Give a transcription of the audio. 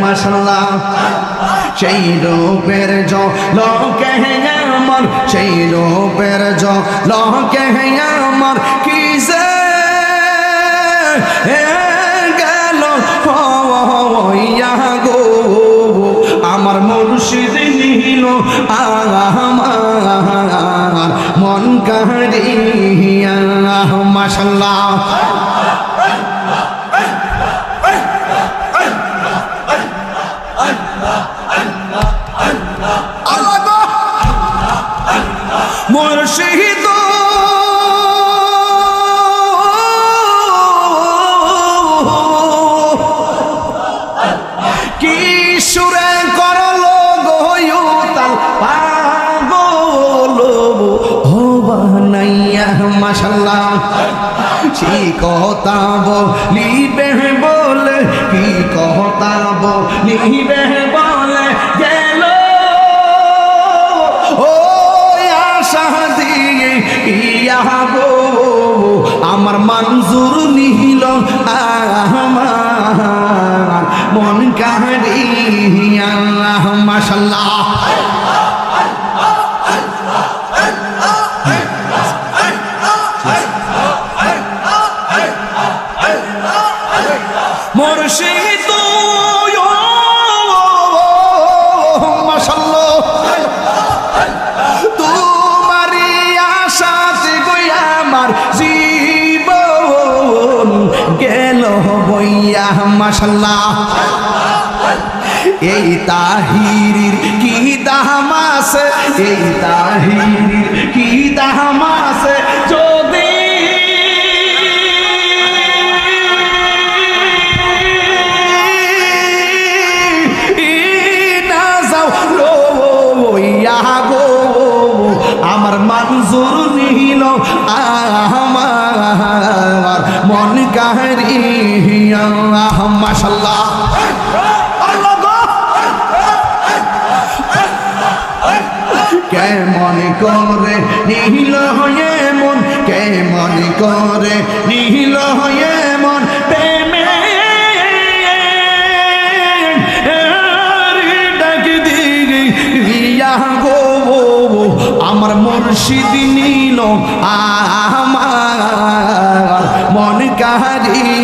মাশাআল্লাহ সেই রূপের ঝলকে আমার সেই রূপের ঝলকে আমার কি যে গেল হইয়া গো আমার মুর্শিদ নিল আমার মন কাড়িয়া মাশাআল্লাহ মুর্শিদ কি সুরে করলো গোয়ুতাল পাগল ও বানাইয়া মাশাআল্লাহ সেই কথা বলিবে বলে কি কথা বলিবে বলে গেল ও আশা দিয়ে ইয়া গো আমার মঞ্জুর নিল আমার মন কাড়িয়া মাশাআল্লাহ মুর্শিদ মাশাআল্লাহ তোমারি আশাতে গো আমার জীবন গেল বইয়া মাশাআল্লাহ এই তাহিরির কি দাম আছে এই তাহিরির কি দাম আছে যদি আমার মঞ্জুর নিল আমার মন কাড়িয়া মাশাআল্লাহ কেমন করে নিল হয়ে মন কেমন করে নিল হয়ে মন প্রেমে ডাক দিয়া গো আমার মুর্শিদ নিল আমার মন কাড়ি